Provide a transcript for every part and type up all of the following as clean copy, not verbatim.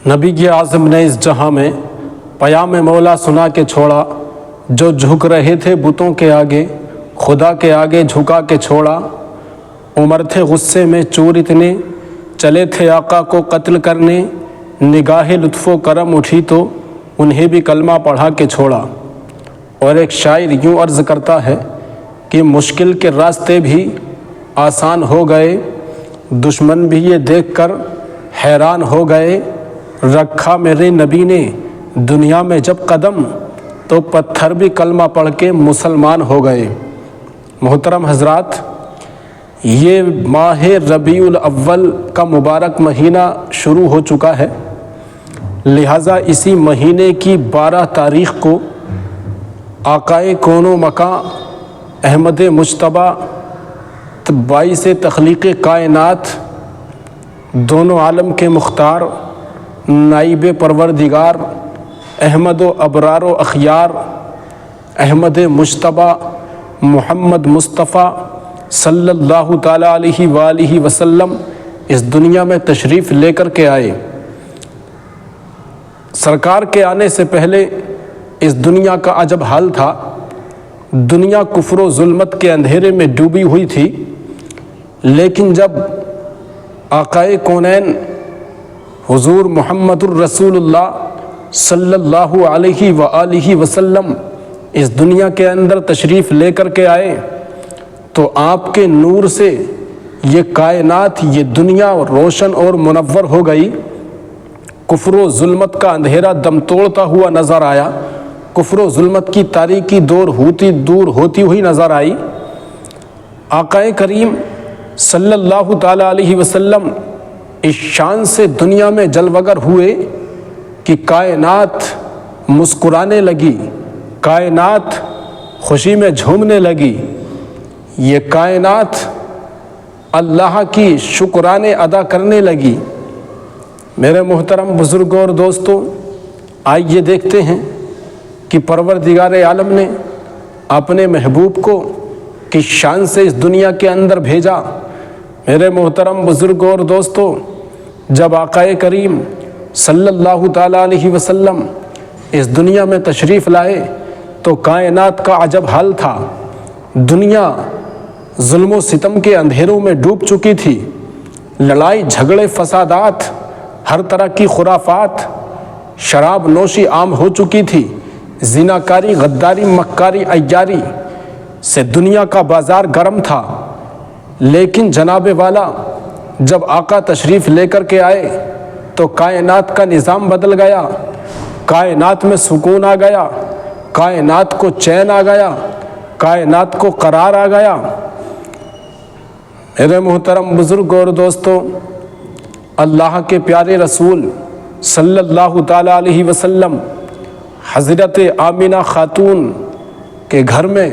نبی کی اعظم نے اس جہاں میں پیام مولا سنا کے چھوڑا، جو جھک رہے تھے بتوں کے آگے خدا کے آگے جھکا کے چھوڑا۔ عمر تھے غصے میں چور اتنے، چلے تھے آقا کو قتل کرنے، نگاہ لطف و کرم اٹھی تو انہیں بھی کلمہ پڑھا کے چھوڑا۔ اور ایک شاعر یوں عرض کرتا ہے کہ مشکل کے راستے بھی آسان ہو گئے، دشمن بھی یہ دیکھ کر حیران ہو گئے۔ رکھا میرے نبی نے دنیا میں جب قدم، تو پتھر بھی کلمہ پڑھ کے مسلمان ہو گئے۔ محترم حضرات، یہ ماہ ربیع الاول کا مبارک مہینہ شروع ہو چکا ہے، لہٰذا اسی مہینے کی 12 تاریخ کو آقائے کون و مکان احمد مجتبیٰ باعث تخلیق کائنات، دونوں عالم کے مختار، نائب پروردگار، احمد و ابرار و اخیار، احمد مجتبیٰ محمد مصطفیٰ صلی اللہ تعالیٰ علیہ وآلہ وسلم اس دنیا میں تشریف لے کر کے آئے۔ سرکار کے آنے سے پہلے اس دنیا کا عجب حال تھا۔ دنیا کفر و ظلمت کے اندھیرے میں ڈوبی ہوئی تھی، لیکن جب آقائے کونین حضور محمد الرسول اللہ صلی اللہ علیہ وآلہ وسلم اس دنیا کے اندر تشریف لے کر کے آئے تو آپ کے نور سے یہ کائنات، یہ دنیا روشن اور منور ہو گئی۔ کفر و ظلمت کا اندھیرا دم توڑتا ہوا نظر آیا، کفر و ظلمت کی تاریکی دور ہوتی ہوئی نظر آئی۔ آقائے کریم صلی اللہ تعالیٰ علیہ وسلم اس شان سے دنیا میں جلوگر ہوئے کہ کائنات مسکرانے لگی، کائنات خوشی میں جھومنے لگی، یہ کائنات اللہ کی شکرانے ادا کرنے لگی۔ میرے محترم بزرگوں اور دوستوں، آئیے دیکھتے ہیں کہ پروردگار عالم نے اپنے محبوب کو کس شان سے اس دنیا کے اندر بھیجا۔ میرے محترم بزرگوں اور دوستوں، جب آقائے کریم صلی اللہ تعالیٰ علیہ وسلم اس دنیا میں تشریف لائے تو کائنات کا عجب حال تھا۔ دنیا ظلم و ستم کے اندھیروں میں ڈوب چکی تھی، لڑائی جھگڑے فسادات، ہر طرح کی خرافات، شراب نوشی عام ہو چکی تھی، زناکاری، غداری، مکاری، عیاری سے دنیا کا بازار گرم تھا۔ لیکن جناب والا جب آقا تشریف لے کر کے آئے تو کائنات کا نظام بدل گیا، کائنات میں سکون آ گیا، کائنات کو چین آ گیا، کائنات کو قرار آ گیا۔ میرے محترم بزرگوں اور دوستوں، اللہ کے پیارے رسول صلی اللہ تعالیٰ علیہ وسلم حضرت آمینہ خاتون کے گھر میں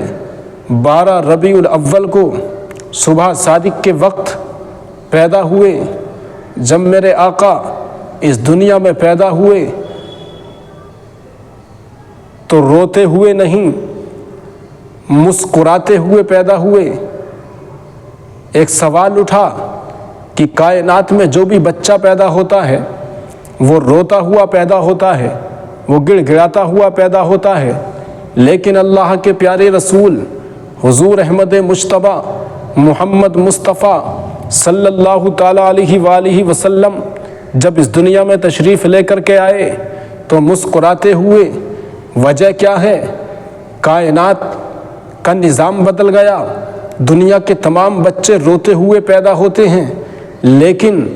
12 ربیع الاول کو صبح صادق کے وقت پیدا ہوئے۔ جب میرے آقا اس دنیا میں پیدا ہوئے تو روتے ہوئے نہیں، مسکراتے ہوئے پیدا ہوئے۔ ایک سوال اٹھا کہ کائنات میں جو بھی بچہ پیدا ہوتا ہے وہ روتا ہوا پیدا ہوتا ہے، وہ گڑ گڑاتا ہوا پیدا ہوتا ہے، لیکن اللہ کے پیارے رسول حضور احمد مجتبیٰ محمد مصطفیٰ صلی اللہ تعالیٰ علیہ وآلہ وسلم جب اس دنیا میں تشریف لے کر کے آئے تو مسکراتے ہوئے۔ وجہ کیا ہے؟ کائنات کا نظام بدل گیا، دنیا کے تمام بچے روتے ہوئے پیدا ہوتے ہیں، لیکن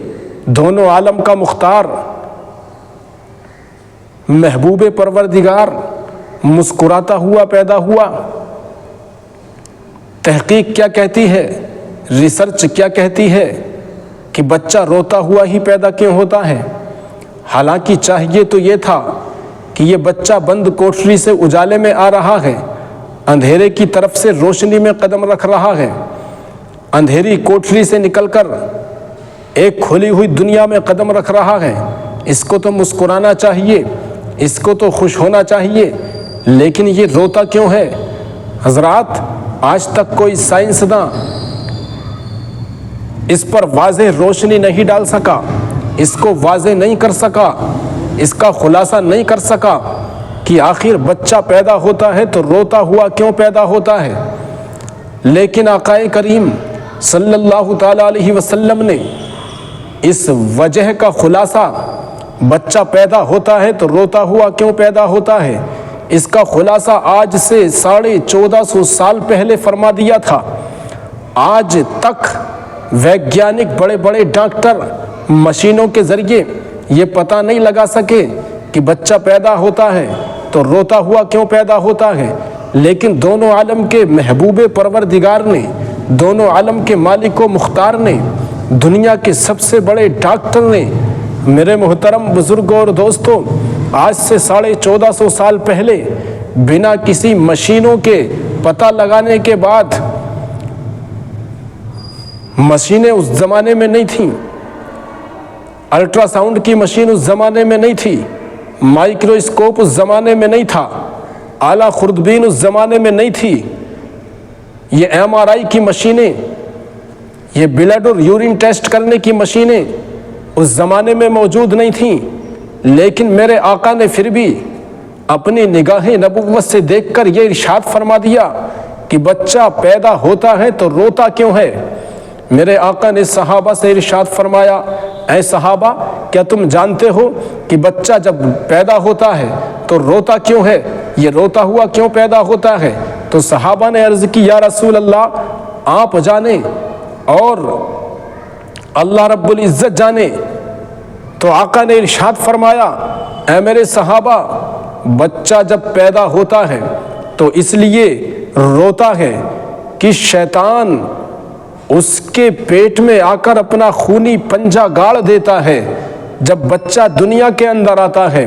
دونوں عالم کا مختار محبوب پروردگار مسکراتا ہوا پیدا ہوا۔ تحقیق کیا کہتی ہے، ریسرچ کیا کہتی ہے کہ بچہ روتا ہوا ہی پیدا کیوں ہوتا ہے؟ حالانکہ چاہیے تو یہ تھا کہ یہ بچہ بند کوٹری سے اجالے میں آ رہا ہے، اندھیرے کی طرف سے روشنی میں قدم رکھ رہا ہے، اندھیری کوٹری سے نکل کر ایک کھلی ہوئی دنیا میں قدم رکھ رہا ہے۔ اس کو تو مسکرانا چاہیے، اس کو تو خوش ہونا چاہیے، لیکن یہ روتا کیوں ہے؟ حضرات، آج تک کوئی سائنسداں اس پر واضح روشنی نہیں ڈال سکا، اس کو واضح نہیں کر سکا، اس کا خلاصہ نہیں کر سکا کہ آخر بچہ پیدا ہوتا ہے تو روتا ہوا کیوں پیدا ہوتا ہے۔ لیکن آقا کریم صلی اللہ تعالیٰ علیہ وسلم نے اس وجہ کا خلاصہ، بچہ پیدا ہوتا ہے تو روتا ہوا کیوں پیدا ہوتا ہے، اس کا خلاصہ آج سے 1450 سال پہلے فرما دیا تھا۔ آج تک ویگیانک بڑے بڑے ڈاکٹر مشینوں کے ذریعے یہ پتہ نہیں لگا سکے کہ بچہ پیدا ہوتا ہے تو روتا ہوا کیوں پیدا ہوتا ہے، لیکن دونوں عالم کے محبوب پروردگار نے، دونوں عالم کے مالک و مختار نے، دنیا کے سب سے بڑے ڈاکٹر نے، میرے محترم بزرگوں اور دوستوں، آج سے 1450 سال پہلے بنا کسی مشینوں کے پتہ لگانے کے بعد، مشینیں اس زمانے میں نہیں تھیں، الٹرا ساؤنڈ کی مشین اس زمانے میں نہیں تھی، مائکروسکوپ اس زمانے میں نہیں تھا، اعلیٰ خوردبین اس زمانے میں نہیں تھی، یہ MRI کی مشینیں، یہ بلڈ اور یورین ٹیسٹ کرنے کی مشینیں اس زمانے میں موجود نہیں تھیں، لیکن میرے آقا نے پھر بھی اپنی نگاہ نبوت سے دیکھ کر یہ ارشاد فرما دیا کہ بچہ پیدا ہوتا ہے تو روتا کیوں ہے۔ میرے آقا نے صحابہ سے ارشاد فرمایا، اے صحابہ، کیا تم جانتے ہو کہ بچہ جب پیدا ہوتا ہے تو روتا کیوں ہے، یہ روتا ہوا کیوں پیدا ہوتا ہے؟ تو صحابہ نے عرض کی، یا رسول اللہ، آپ جانیں اور اللہ رب العزت جانے۔ تو آقا نے ارشاد فرمایا، اے میرے صحابہ، بچہ جب پیدا ہوتا ہے تو اس لیے روتا ہے کہ شیطان اس کے پیٹ میں آ کر اپنا خونی پنجہ گاڑ دیتا ہے۔ جب بچہ دنیا کے اندر آتا ہے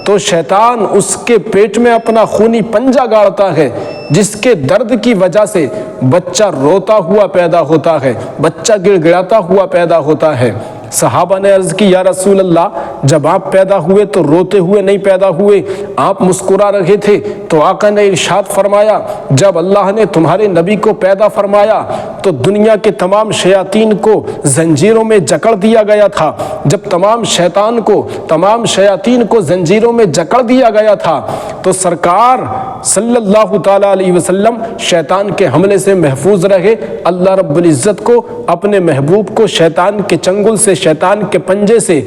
تو شیطان اس کے پیٹ میں اپنا خونی پنجہ گاڑتا ہے، جس کے درد کی وجہ سے بچہ روتا ہوا پیدا ہوتا ہے، بچہ گڑ گڑاتا ہوا پیدا ہوتا ہے۔ صحابہ نے عرض کی، یا رسول اللہ، جب آپ پیدا ہوئے تو روتے ہوئے نہیں پیدا ہوئے، آپ مسکرا رہے تھے۔ تو آقا نے ارشاد فرمایا، جب اللہ نے تمہارے نبی کو پیدا فرمایا تو دنیا کے تمام شیاطین کو زنجیروں میں جکڑ دیا گیا تھا۔ جب تمام شیاطین کو زنجیروں میں جکڑ دیا گیا تھا تو سرکار صلی اللہ تعالیٰ علیہ وسلم شیطان کے حملے سے محفوظ رہے۔ اللہ رب العزت کو اپنے محبوب کو شیطان کے چنگل سے، شیطان کے پنجے سے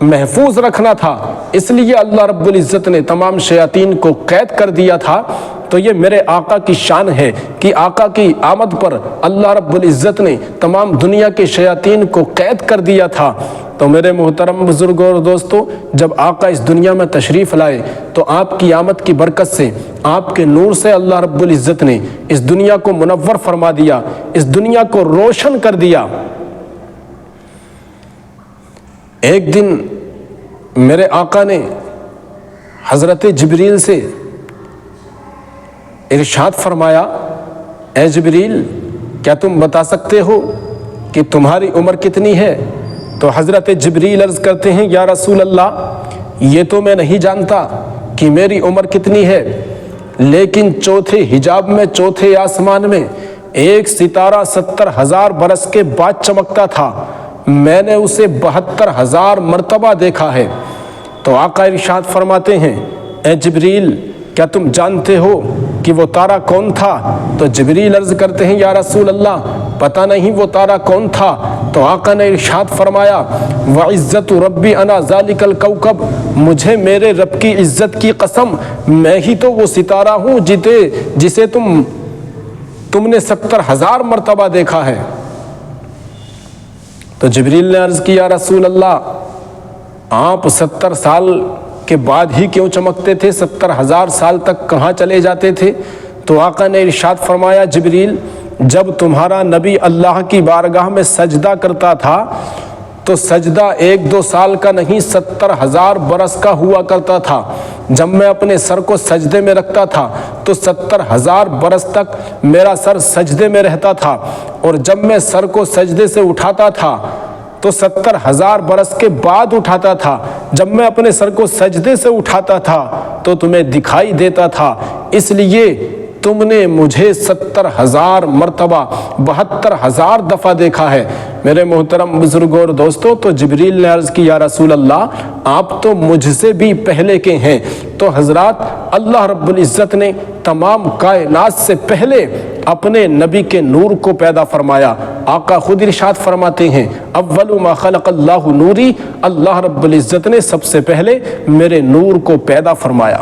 محفوظ رکھنا تھا، اس لیے اللہ رب العزت نے تمام شیاطین کو قید کر دیا تھا۔ تو یہ میرے آقا کی شان ہے کہ آقا کی آمد پر اللہ رب العزت نے تمام دنیا کے شیاطین کو قید کر دیا تھا۔ تو میرے محترم بزرگوں اور دوستوں، جب آقا اس دنیا میں تشریف لائے تو آپ کی آمد کی برکت سے، آپ کے نور سے اللہ رب العزت نے اس دنیا کو منور فرما دیا، اس دنیا کو روشن کر دیا۔ ایک دن میرے آقا نے حضرت جبریل سے ارشاد فرمایا، اے جبریل، کیا تم بتا سکتے ہو کہ تمہاری عمر کتنی ہے؟ تو حضرت جبریل عرض کرتے ہیں، یا رسول اللہ، یہ تو میں نہیں جانتا کہ میری عمر کتنی ہے، لیکن چوتھے حجاب میں، چوتھے آسمان میں ایک ستارہ 70,000 برس کے بعد چمکتا تھا، میں نے اسے 72,000 مرتبہ دیکھا ہے۔ تو آقا ارشاد فرماتے ہیں، اے جبریل، کیا تم جانتے ہو کہ وہ تارہ کون تھا؟ تو جبریل عرض کرتے ہیں، یا رسول اللہ، پتہ نہیں وہ تارہ کون تھا۔ تو آقا نے ارشاد فرمایا، وعزت ربی انا ذالک الکوکب، مجھے میرے رب کی عزت کی قسم، میں ہی تو وہ ستارہ ہوں جسے تم نے 70,000 مرتبہ دیکھا ہے۔ تو جبریل نے عرض کیا، رسول اللہ، آپ 70 سال کے بعد ہی کیوں چمکتے تھے؟ 70,000 سال تک کہاں چلے جاتے تھے؟ تو آقا نے ارشاد فرمایا، جبریل، جب تمہارا نبی اللہ کی بارگاہ میں سجدہ کرتا تھا تو سجدہ 1-2 سال کا نہیں، 70,000 برس کا ہوا کرتا تھا۔ جب میں اپنے سر کو سجدے میں رکھتا تھا تو 70,000 برس تک میرا سر سجدے میں رہتا تھا، اور جب میں سر کو سجدے سے اٹھاتا تھا تو 70,000 برس کے بعد اٹھاتا تھا۔ جب میں اپنے سر کو سجدے سے اٹھاتا تھا تو تمہیں دکھائی دیتا تھا۔ اس لیے تم نے مجھے 70,000 مرتبہ 72,000 دفعہ دیکھا ہے۔ میرے محترم بزرگوں اور دوستوں، تو جبریل نے عرض کی یا رسول اللہ آپ تو مجھ سے بھی پہلے کے ہیں۔ تو حضرات اللہ رب العزت نے تمام کائنات سے پہلے اپنے نبی کے نور کو پیدا فرمایا۔ آقا خود ارشاد فرماتے ہیں اول ما خلق اللہ نوری، اللہ رب العزت نے سب سے پہلے میرے نور کو پیدا فرمایا۔